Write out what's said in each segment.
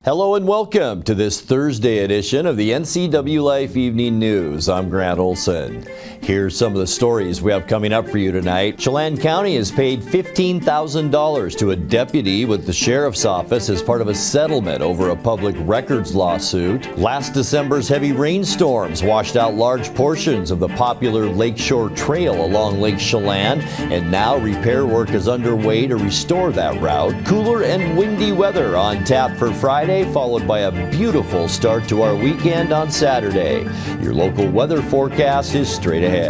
Hello and welcome to this Thursday edition of the NCWLIFE Evening News. I'm Grant Olson. Here's some of the stories we have coming up for you tonight. Chelan County has paid $15,000 to a deputy with the sheriff's office as part of a settlement over a public records lawsuit. Last December's heavy rainstorms washed out large portions of the popular Lakeshore trail along Lake Chelan, and now repair work is underway to restore that route. Cooler and windy weather on tap for Friday, followed by a beautiful start to our weekend on Saturday. Your local weather forecast is straight ahead.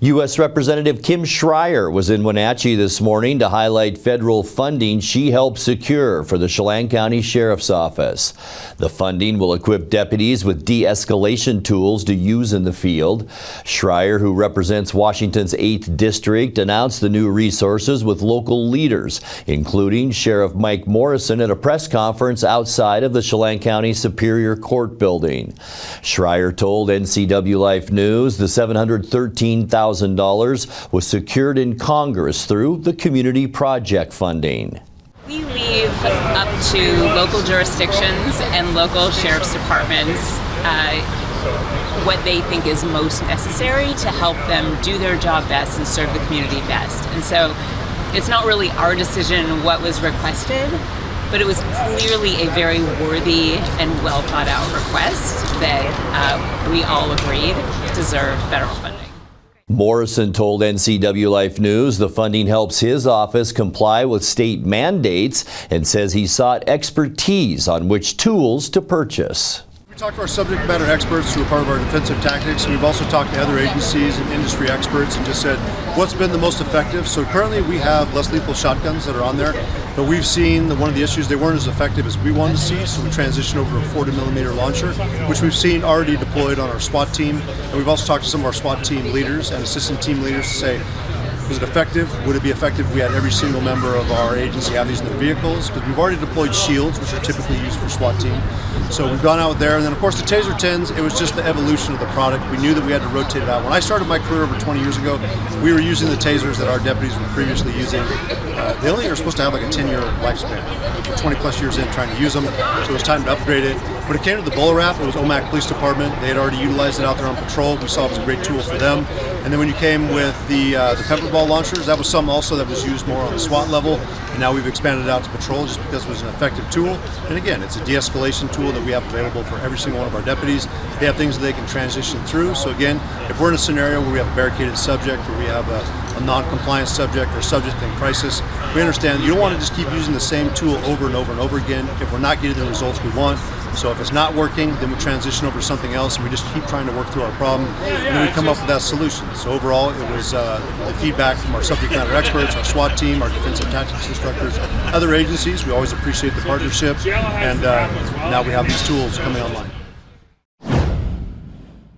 U.S. Representative Kim Schrier was in Wenatchee this morning to highlight federal funding she helped secure for the Chelan County Sheriff's Office. The funding will equip deputies with de-escalation tools to use in the field. Schrier, who represents Washington's 8th District, announced the new resources with local leaders, including Sheriff Mike Morrison at a press conference outside of the Chelan County Superior Court building. Schrier told NCWLIFE News the $713,000 was secured in Congress through the community project funding. We leave up to local jurisdictions and local sheriff's departments what they think is most necessary to help them do their job best and serve the community best. And so it's not really our decision what was requested, but it was clearly a very worthy and well thought out request that we all agreed deserved federal funding. Morrison told NCWLIFE News the funding helps his office comply with state mandates and says he sought expertise on which tools to purchase. We talked to our subject matter experts who are part of our defensive tactics, and we've also talked to other agencies and industry experts and just said what's been the most effective. So currently we have less lethal shotguns that are on there, but we've seen that one of the issues, they weren't as effective as we wanted to see, so we transitioned over to a 40mm launcher, which we've seen already deployed on our SWAT team. And we've also talked to some of our SWAT team leaders and assistant team leaders to say, was it effective? Would it be effective if we had every single member of our agency have these in their vehicles? Because we've already deployed shields, which are typically used for SWAT team. So we've gone out there, and then of course the Taser 10s, it was just the evolution of the product. We knew that we had to rotate it out. When I started my career over 20 years ago, we were using the Tasers that our deputies were previously using. They only are supposed to have like a 10-year lifespan. We're 20 plus years in trying to use them, so it was time to upgrade it. When it came to the bull wrap, it was OMAC Police Department. They had already utilized it out there on patrol. We saw it was a great tool for them. And then when you came with the pepper ball launchers, that was something also that was used more on the SWAT level. And now we've expanded it out to patrol just because it was an effective tool. And again, it's a de-escalation tool that we have available for every single one of our deputies. They have things that they can transition through. So again, if we're in a scenario where we have a barricaded subject or we have a non-compliant subject or subject in crisis, we understand you don't want to just keep using the same tool over and over and over again if we're not getting the results we want. So if it's not working, then we transition over to something else and we just keep trying to work through our problem, and then we come up with that solution. So overall, it was the feedback from our subject matter experts, our SWAT team, our defensive tactics instructors, other agencies. We always appreciate the partnership, and now we have these tools coming online.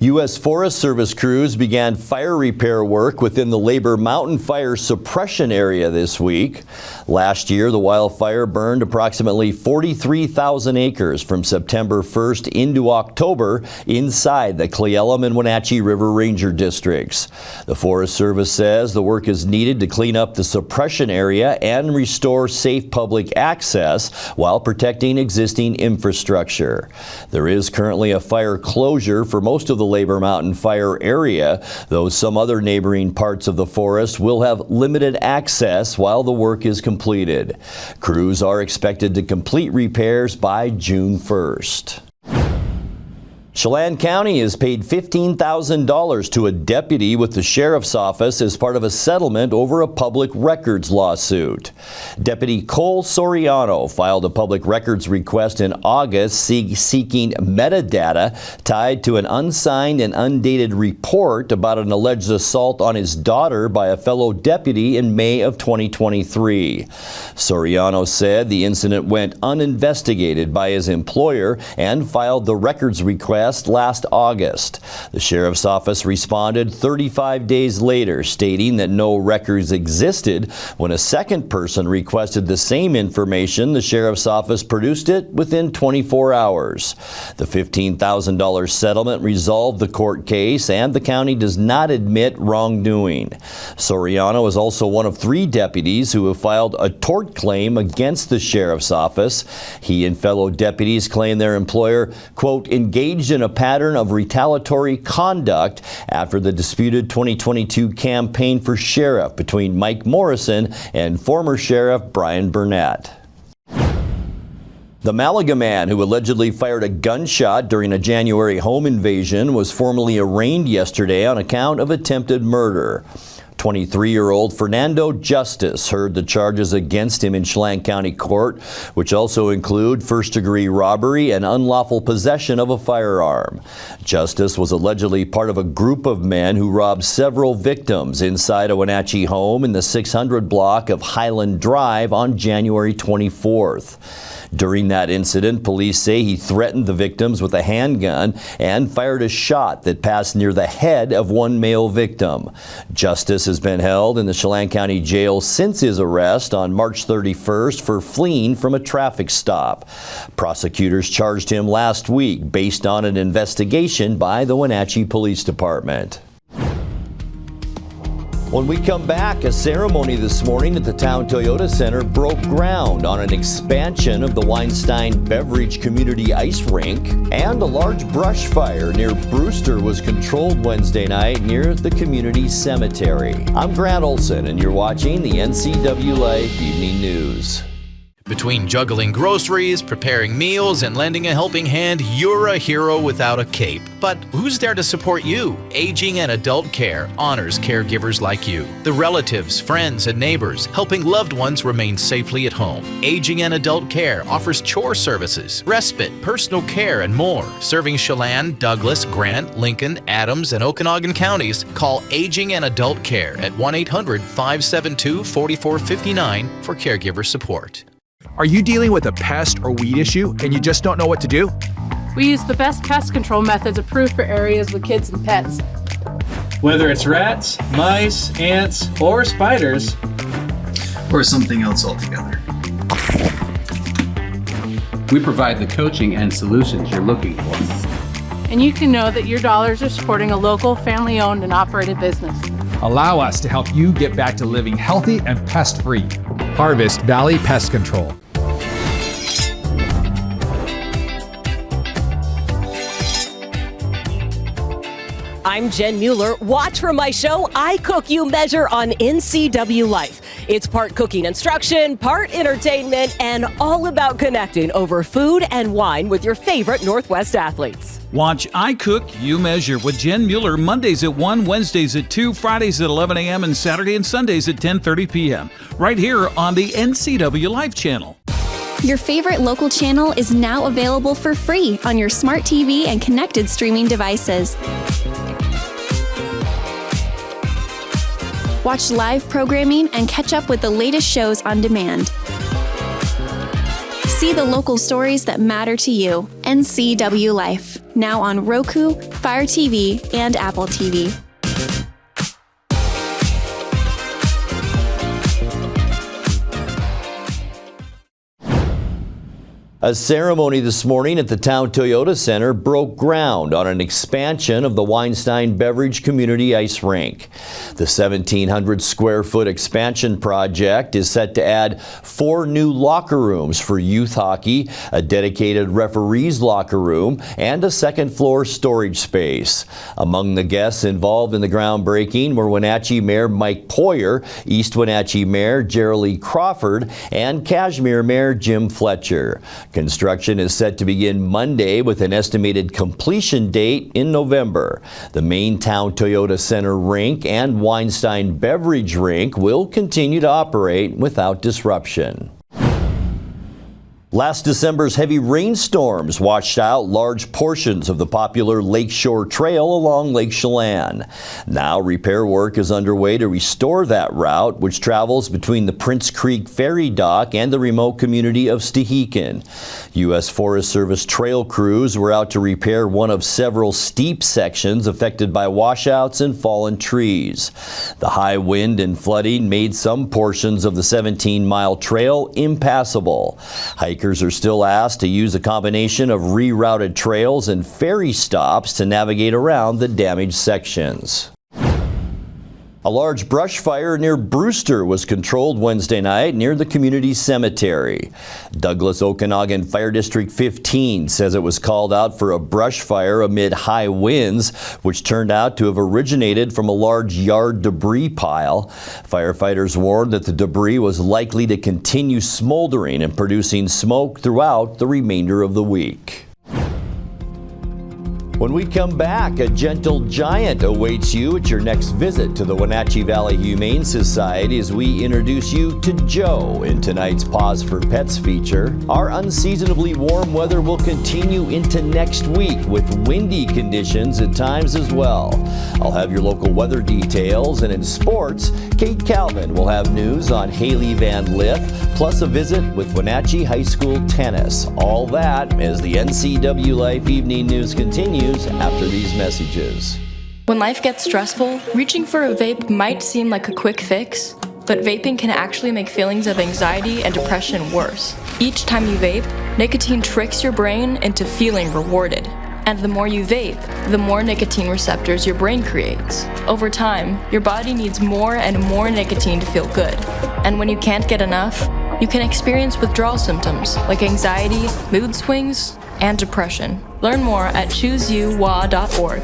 U.S. Forest Service crews began fire repair work within the Labor Mountain Fire Suppression Area this week. Last year, the wildfire burned approximately 43,000 acres from September 1st into October inside the Cle Elum and Wenatchee River Ranger districts. The Forest Service says the work is needed to clean up the suppression area and restore safe public access while protecting existing infrastructure. There is currently a fire closure for most of the Labor Mountain Fire area, though some other neighboring parts of the forest will have limited access while the work is completed. Crews are expected to complete repairs by June 1st. Chelan County has paid $15,000 to a deputy with the sheriff's office as part of a settlement over a public records lawsuit. Deputy Cole Soriano filed a public records request in August seeking metadata tied to an unsigned and undated report about an alleged assault on his daughter by a fellow deputy in May of 2023. Soriano said the incident went uninvestigated by his employer and filed the records request arrest last August. The sheriff's office responded 35 days later, stating that no records existed. When a second person requested the same information, the sheriff's office produced it within 24 hours. The $15,000 settlement resolved the court case, and the county does not admit wrongdoing. Soriano is also one of 3 deputies who have filed a tort claim against the sheriff's office. He and fellow deputies claim their employer, quote, engaged in a pattern of retaliatory conduct after the disputed 2022 campaign for sheriff between Mike Morrison and former Sheriff Brian Burnett. The Malaga man who allegedly fired a gunshot during a January home invasion was formally arraigned yesterday on account of attempted murder. 23-year-old Fernando Justice heard the charges against him in Chelan County Court, which also include first-degree robbery and unlawful possession of a firearm. Justice was allegedly part of a group of men who robbed several victims inside a Wenatchee home in the 600 block of Highland Drive on January 24th. During that incident, police say he threatened the victims with a handgun and fired a shot that passed near the head of one male victim. Justice has been held in the Chelan County Jail since his arrest on March 31st for fleeing from a traffic stop. Prosecutors charged him last week based on an investigation by the Wenatchee Police Department. When we come back, a ceremony this morning at the Town Toyota Center broke ground on an expansion of the Weinstein Beverage Community Ice Rink, and a large brush fire near Brewster was controlled Wednesday night near the community cemetery. I'm Grant Olson, and you're watching the NCWLIFE Evening News. Between juggling groceries, preparing meals, and lending a helping hand, you're a hero without a cape. But who's there to support you? Aging and Adult Care honors caregivers like you, the relatives, friends, and neighbors, helping loved ones remain safely at home. Aging and Adult Care offers chore services, respite, personal care, and more. Serving Chelan, Douglas, Grant, Lincoln, Adams, and Okanagan counties, call Aging and Adult Care at 1-800-572-4459 for caregiver support. Are you dealing with a pest or weed issue and you just don't know what to do? We use the best pest control methods approved for areas with kids and pets. Whether it's rats, mice, ants, or spiders, or something else altogether, we provide the coaching and solutions you're looking for. And you can know that your dollars are supporting a local, family-owned and operated business. Allow us to help you get back to living healthy and pest-free. Harvest Valley Pest Control. I'm Jen Mueller. Watch for my show, I Cook, You Measure on NCWLIFE. It's part cooking instruction, part entertainment, and all about connecting over food and wine with your favorite Northwest athletes. Watch I Cook, You Measure with Jen Mueller Mondays at 1, Wednesdays at 2, Fridays at 11 a.m., and Saturday and Sundays at 10:30 p.m. right here on the NCWLIFE channel. Your favorite local channel is now available for free on your smart TV and connected streaming devices. Watch live programming and catch up with the latest shows on demand. See the local stories that matter to you. NCWLIFE, now on Roku, Fire TV, and Apple TV. A ceremony this morning at the Town Toyota Center broke ground on an expansion of the Weinstein Beverage Community Ice Rink. The 1,700 square foot expansion project is set to add 4 new locker rooms for youth hockey, a dedicated referees locker room, and a second floor storage space. Among the guests involved in the groundbreaking were Wenatchee Mayor Mike Poyer, East Wenatchee Mayor Geraldine Crawford, and Cashmere Mayor Jim Fletcher. Construction is set to begin Monday with an estimated completion date in November. The main Town Toyota Center rink and Weinstein Beverage Rink will continue to operate without disruption. Last December's heavy rainstorms washed out large portions of the popular Lakeshore Trail along Lake Chelan. Now repair work is underway to restore that route, which travels between the Prince Creek Ferry Dock and the remote community of Stehekin. U.S. Forest Service trail crews were out to repair one of several steep sections affected by washouts and fallen trees. The high wind and flooding made some portions of the 17-mile trail impassable. Hikers are still asked to use a combination of rerouted trails and ferry stops to navigate around the damaged sections. A large brush fire near Brewster was controlled Wednesday night near the community cemetery. Douglas Okanagan Fire District 15 says it was called out for a brush fire amid high winds, which turned out to have originated from a large yard debris pile. Firefighters warned that the debris was likely to continue smoldering and producing smoke throughout the remainder of the week. When we come back, a gentle giant awaits you at your next visit to the Wenatchee Valley Humane Society as we introduce you to Joe in tonight's Pause for Pets feature. Our unseasonably warm weather will continue into next week with windy conditions at times as well. I'll have your local weather details, and in sports, Kate Calvin will have news on Haley Van Lith, plus a visit with Wenatchee High School tennis. All that as the NCWLIFE Evening News continues after these messages. When life gets stressful, reaching for a vape might seem like a quick fix, but vaping can actually make feelings of anxiety and depression worse. Each time you vape, nicotine tricks your brain into feeling rewarded. And the more you vape, the more nicotine receptors your brain creates. Over time, your body needs more and more nicotine to feel good. And when you can't get enough, you can experience withdrawal symptoms like anxiety, mood swings, and depression. Learn more at chooseyouwa.org.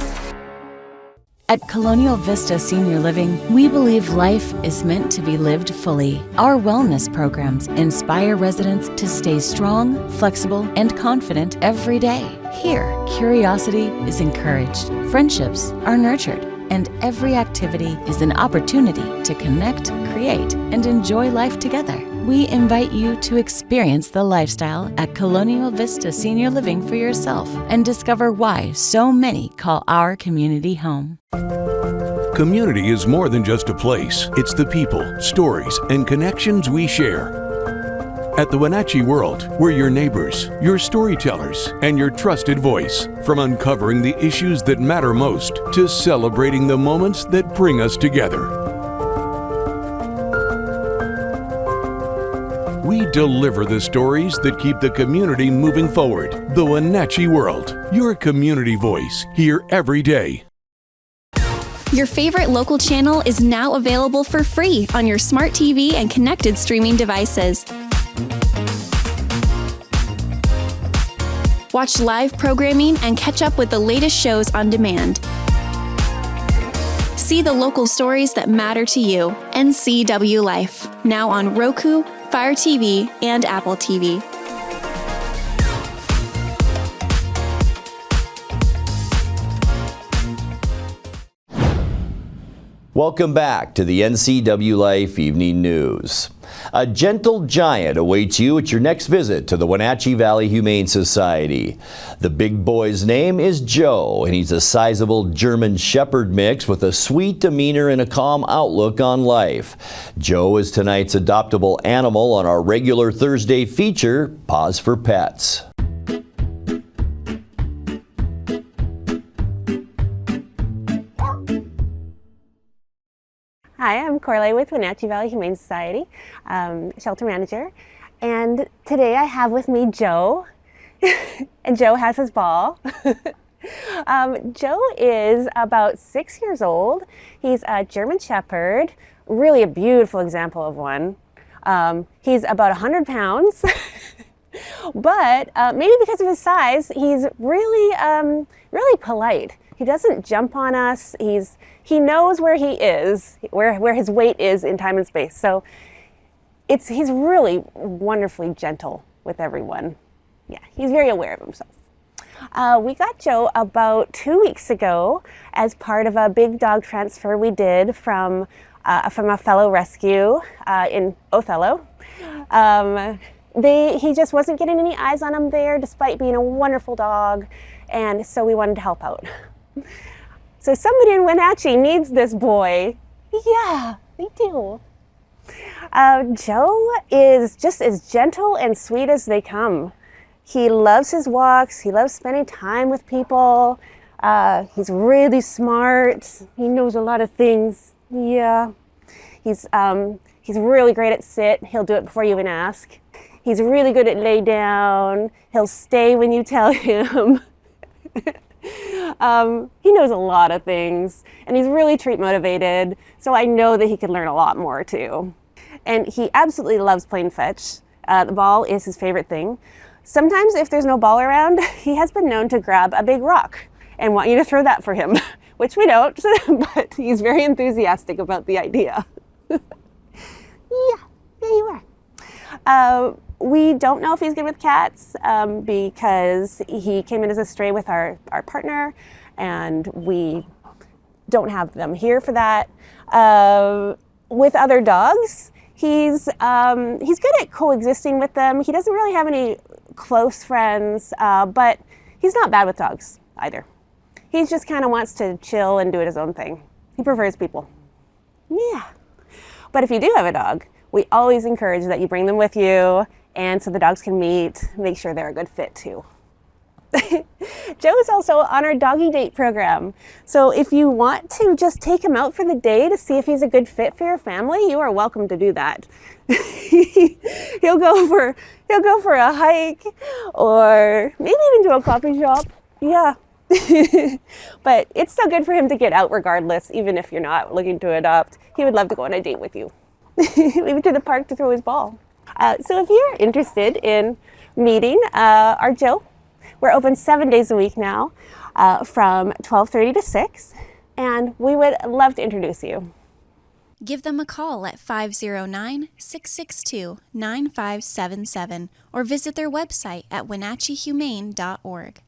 At Colonial Vista Senior Living, we believe life is meant to be lived fully. Our wellness programs inspire residents to stay strong, flexible, and confident every day. Here, curiosity is encouraged, friendships are nurtured, and every activity is an opportunity to connect, create, and enjoy life together. We invite you to experience the lifestyle at Colonial Vista Senior Living for yourself and discover why so many call our community home. Community is more than just a place. It's the people, stories, and connections we share. At the Wenatchee World, we're your neighbors, your storytellers, and your trusted voice. From uncovering the issues that matter most to celebrating the moments that bring us together. We deliver the stories that keep the community moving forward. The Wenatchee World, your community voice, here every day. Your favorite local channel is now available for free on your smart TV and connected streaming devices. Watch live programming and catch up with the latest shows on demand. See the local stories that matter to you. NCWLIFE, now on Roku, Fire TV, and Apple TV. Welcome back to the NCWLIFE Evening News. A gentle giant awaits you at your next visit to the Wenatchee Valley Humane Society. The big boy's name is Joe, and he's a sizable German Shepherd mix with a sweet demeanor and a calm outlook on life. Joe is tonight's adoptable animal on our regular Thursday feature, Pause for Pets. Hi, I'm Corley with Wenatchee Valley Humane Society, shelter manager, and today I have with me Joe, and Joe has his ball. Joe is about 6 years old. He's a German Shepherd, really a beautiful example of one. He's about 100 pounds, but maybe because of his size, he's really, really polite. He doesn't jump on us. He knows where he is, where his weight is in time and space. So he's really wonderfully gentle with everyone. Yeah, he's very aware of himself. We got Joe about 2 weeks ago as part of a big dog transfer we did from a fellow rescue in Othello. he just wasn't getting any eyes on him there, despite being a wonderful dog, and so we wanted to help out. So somebody in Wenatchee needs this boy. Yeah, they do. Joe is just as gentle and sweet as they come. He loves his walks. He loves spending time with people. He's really smart. He knows a lot of things. Yeah. He's really great at sit. He'll do it before you even ask. He's really good at lay down. He'll stay when you tell him. He knows a lot of things, and he's really treat motivated, so I know that he could learn a lot more too. And he absolutely loves playing fetch. The ball is his favorite thing. Sometimes if there's no ball around, he has been known to grab a big rock and want you to throw that for him, which we don't, but he's very enthusiastic about the idea. Yeah, there you are. We don't know if he's good with cats because he came in as a stray with our partner, and we don't have them here for that. With other dogs, he's good at coexisting with them. He doesn't really have any close friends, but he's not bad with dogs either. He just kind of wants to chill and do his own thing. He prefers people. Yeah. But if you do have a dog, we always encourage that you bring them with you, and so the dogs can meet, make sure they're a good fit too. Joe is also on our doggy date program. So if you want to just take him out for the day to see if he's a good fit for your family, you are welcome to do that. He'll go for a hike, or maybe even to a coffee shop. Yeah. But it's still good for him to get out regardless, even if you're not looking to adopt. He would love to go on a date with you. Maybe to the park to throw his ball. So if you're interested in meeting our Joe, we're open 7 days a week now from 12:30 to 6, and we would love to introduce you. Give them a call at 509-662-9577 or visit their website at wenatcheehumane.org.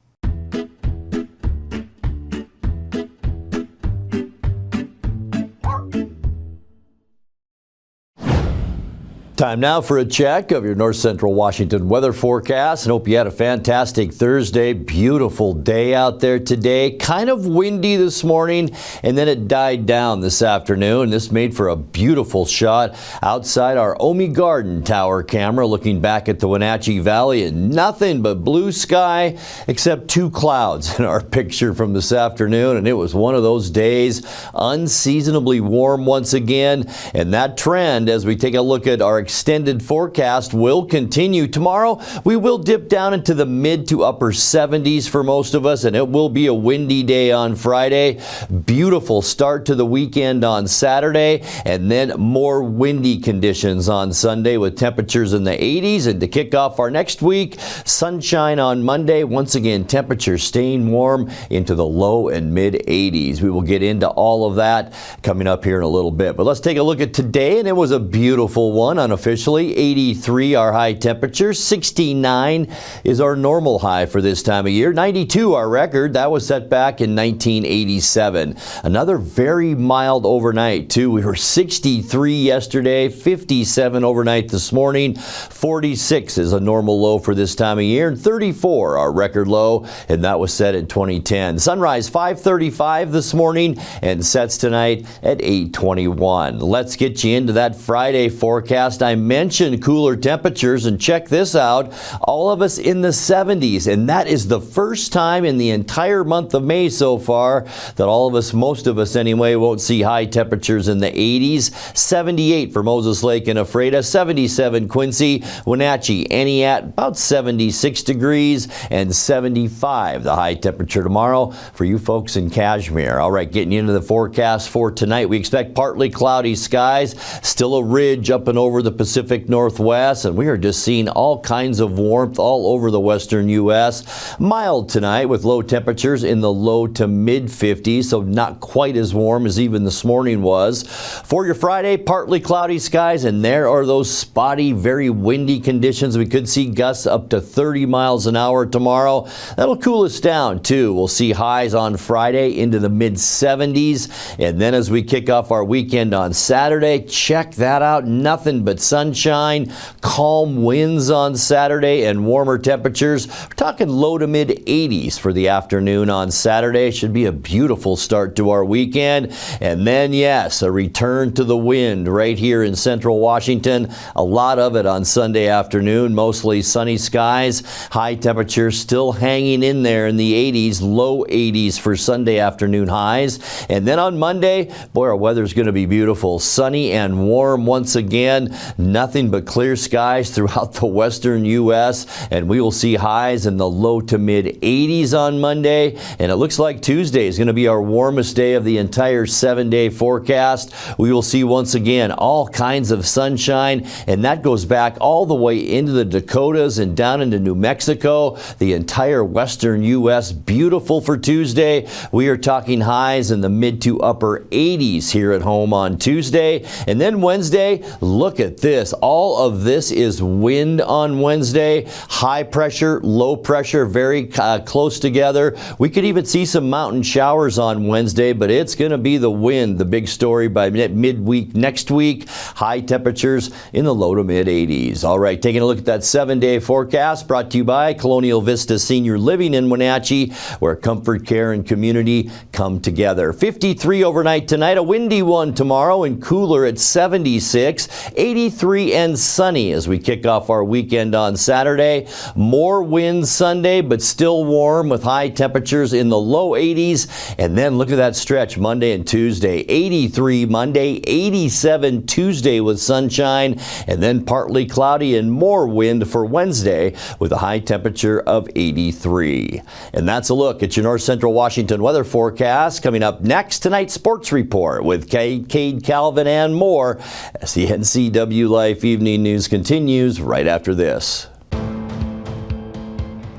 Time now for a check of your North Central Washington weather forecast, and hope you had a fantastic Thursday. Beautiful day out there today. Kind of windy this morning, and then it died down this afternoon. This made for a beautiful shot outside our Omi Garden Tower camera, looking back at the Wenatchee Valley, and nothing but blue sky except 2 clouds in our picture from this afternoon. And it was one of those days, unseasonably warm once again, and that trend, as we take a look at our extended forecast, will continue. Tomorrow we will dip down into the mid to upper 70s for most of us, and it will be a windy day on Friday. Beautiful start to the weekend on Saturday, and then more windy conditions on Sunday with temperatures in the 80s. And to kick off our next week, sunshine on Monday. Once again, temperatures staying warm into the low and mid 80s. We will get into all of that coming up here in a little bit. But let's take a look at today, and it was a beautiful one. Unofficially, 83 our high temperature, 69 is our normal high for this time of year, 92 our record. That was set back in 1987. Another very mild overnight too. We were 63 yesterday, 57 overnight this morning, 46 is a normal low for this time of year, and 34 our record low, and that was set in 2010. Sunrise 5:35 this morning and sets tonight at 8:21. Let's get you into that Friday forecast. I mentioned cooler temperatures, and check this out. All of us in the 70s, and that is the first time in the entire month of May so far that all of us, most of us anyway, won't see high temperatures in the 80s. 78 for Moses Lake and Ephrata, 77 Quincy, Wenatchee, Eniat, about 76 degrees, and 75 the high temperature tomorrow for you folks in Kashmir. All right, getting into the forecast for tonight, we expect partly cloudy skies, still a ridge up and over the Pacific Northwest, and we are just seeing all kinds of warmth all over the western U.S. Mild tonight with low temperatures in the low to mid 50s, so not quite as warm as even this morning was. For your Friday, partly cloudy skies, and there are those spotty, very windy conditions. We could see gusts up to 30 miles an hour tomorrow. That'll cool us down too. We'll see highs on Friday into the mid 70s, and then as we kick off our weekend on Saturday, check that out. Nothing but sunshine, calm winds on Saturday, and warmer temperatures. We're talking low to mid 80s for the afternoon on Saturday. Should be a beautiful start to our weekend. And then, yes, a return to the wind right here in central Washington. A lot of it on Sunday afternoon, mostly sunny skies. High temperatures still hanging in there in the 80s, low 80s for Sunday afternoon highs. And then on Monday, boy, our weather's going to be beautiful. Sunny and warm once again. Nothing but clear skies throughout the western U.S. And we will see highs in the low to mid 80s on Monday. And it looks like Tuesday is going to be our warmest day of the entire 7-day forecast. We will see once again all kinds of sunshine, and that goes back all the way into the Dakotas and down into New Mexico, the entire western U.S. Beautiful for Tuesday. We are talking highs in the mid to upper 80s here at home on Tuesday. And then Wednesday, look at this. All of this is wind on Wednesday. High pressure, low pressure, very close together. We could even see some mountain showers on Wednesday, but it's going to be the wind, the big story by midweek next week. High temperatures in the low to mid 80s. All right, taking a look at that 7-day forecast brought to you by Colonial Vista Senior Living in Wenatchee, where comfort, care, and community come together. 53 overnight tonight, a windy one tomorrow, and cooler at 76, 83 and sunny as we kick off our weekend on Saturday. More wind Sunday, but still warm with high temperatures in the low 80s. And then look at that stretch Monday and Tuesday. 83 Monday, 87 Tuesday with sunshine, and then partly cloudy and more wind for Wednesday with a high temperature of 83. And that's a look at your North Central Washington weather forecast. Coming up next, tonight's sports report with Cade Calvin and more as the NCWLIFE Evening News continues right after this.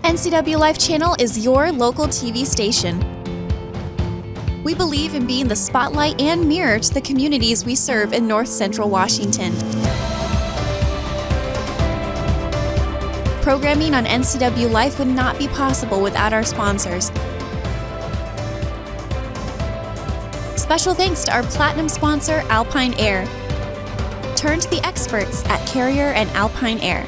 NCWLIFE Channel is your local TV station. We believe in being the spotlight and mirror to the communities we serve in North Central Washington. Programming on NCWLIFE would not be possible without our sponsors. Special thanks to our platinum sponsor, Alpine Air. Turn to the experts at Carrier and Alpine Air.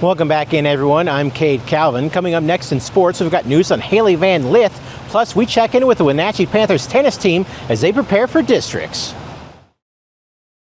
Welcome back in, everyone. I'm Cade Calvin. Coming up next in sports, we've got news on Haley Van Lith. Plus, we check in with the Wenatchee Panthers tennis team as they prepare for districts.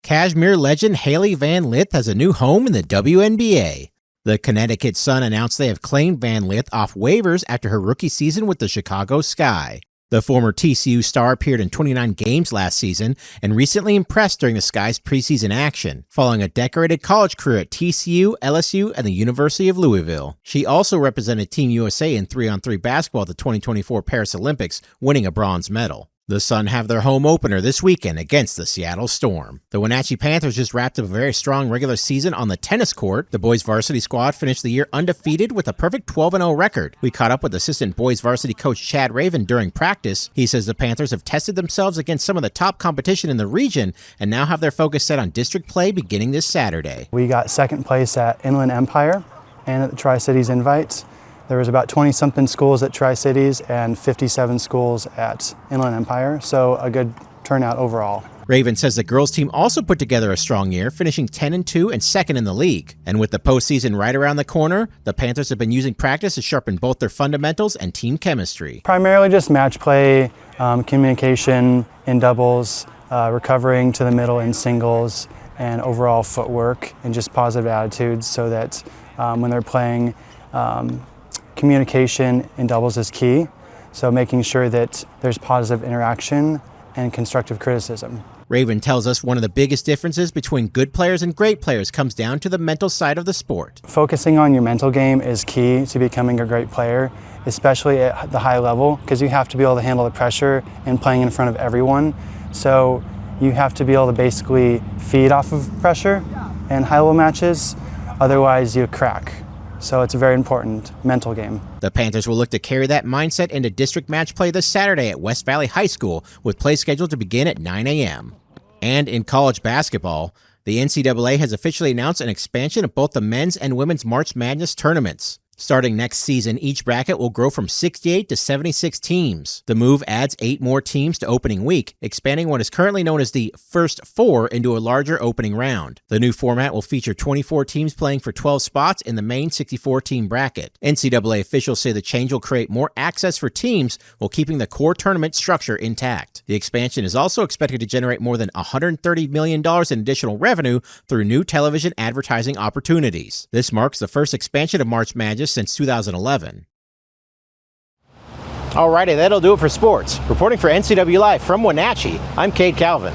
Cashmere legend Haley Van Lith has a new home in the WNBA. The Connecticut Sun announced they have claimed Van Lith off waivers after her rookie season with the Chicago Sky. The former TCU star appeared in 29 games last season and recently impressed during the Sky's preseason action, following a decorated college career at TCU, LSU, and the University of Louisville. She also represented Team USA in 3-on-3 basketball at the 2024 Paris Olympics, winning a bronze medal. The Sun have their home opener this weekend against the Seattle Storm. The Wenatchee Panthers just wrapped up a very strong regular season on the tennis court. The boys varsity squad finished the year undefeated with a perfect 12-0 record. We caught up with assistant boys varsity coach Chad Raven during practice. He says the Panthers have tested themselves against some of the top competition in the region and now have their focus set on district play beginning this Saturday. We got second place at Inland Empire and at the Tri-Cities Invites. There was about 20-something schools at Tri-Cities and 57 schools at Inland Empire, so a good turnout overall. Raven says the girls team also put together a strong year, finishing 10-2 and second in the league. And with the postseason right around the corner, the Panthers have been using practice to sharpen both their fundamentals and team chemistry. Primarily just match play, communication in doubles, recovering to the middle in singles, and overall footwork and just positive attitudes so that when they're playing, communication in doubles is key, so making sure that there's positive interaction and constructive criticism. Raven tells us one of the biggest differences between good players and great players comes down to the mental side of the sport. Focusing on your mental game is key to becoming a great player, especially at the high level, because you have to be able to handle the pressure and playing in front of everyone. So you have to be able to basically feed off of pressure in high-level matches, otherwise you crack. So it's a very important mental game. The Panthers will look to carry that mindset into district match play this Saturday at West Valley High School, with play scheduled to begin at 9 a.m. And in college basketball, the NCAA has officially announced an expansion of both the men's and women's March Madness tournaments. Starting next season, each bracket will grow from 68 to 76 teams. The move adds 8 more teams to opening week, expanding what is currently known as the First Four into a larger opening round. The new format will feature 24 teams playing for 12 spots in the main 64-team bracket. NCAA officials say the change will create more access for teams while keeping the core tournament structure intact. The expansion is also expected to generate more than $130 million in additional revenue through new television advertising opportunities. This marks the first expansion of March Madness since 2011. Alrighty, that'll do it for sports. Reporting for NCWLIFE from Wenatchee, I'm Cade Calvin.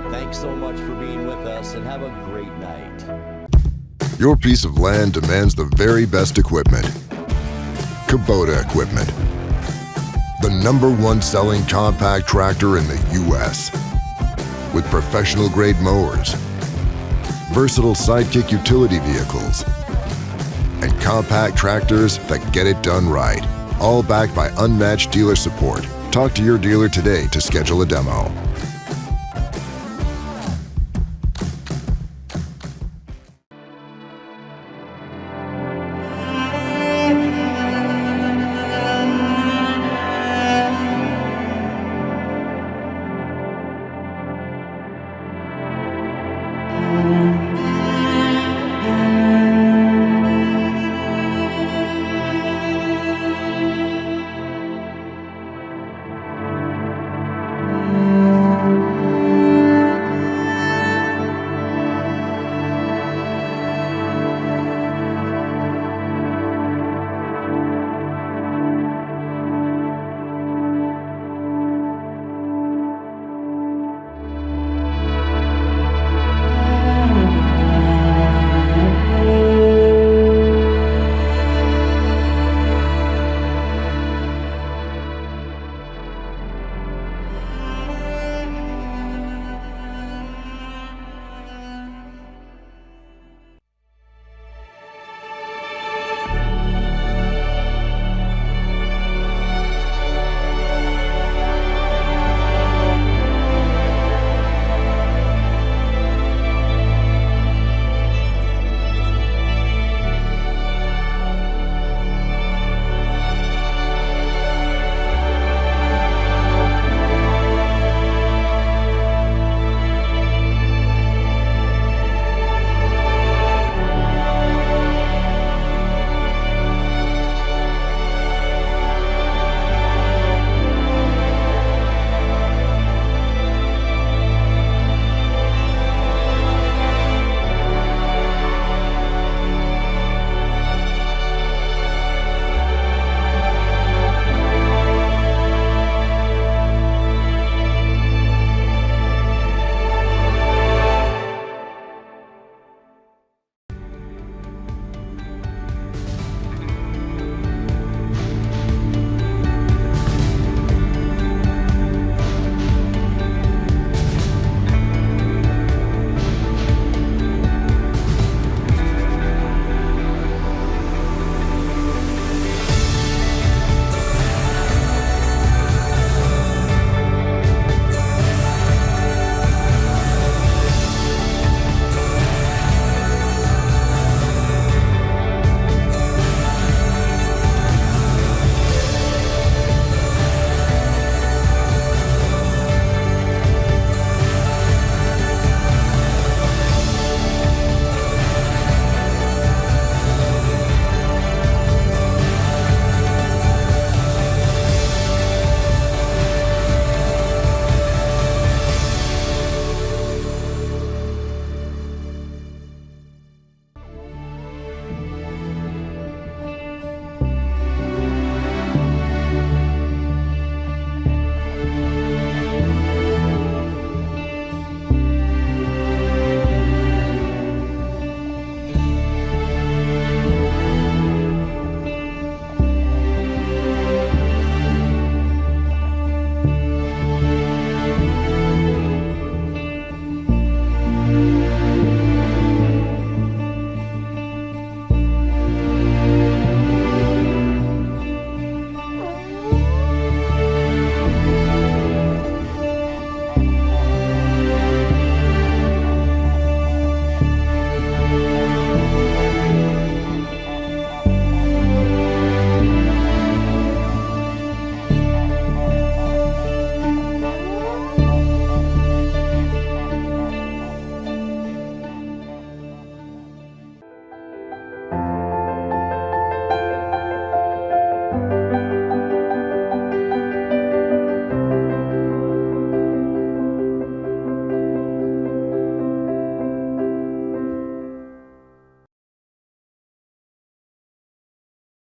Thanks so much for being with us and have a great night. Your piece of land demands the very best equipment. Kubota Equipment. The #1 selling compact tractor in the U.S. With professional grade mowers, versatile sidekick utility vehicles, and compact tractors that get it done right. All backed by unmatched dealer support. Talk to your dealer today to schedule a demo.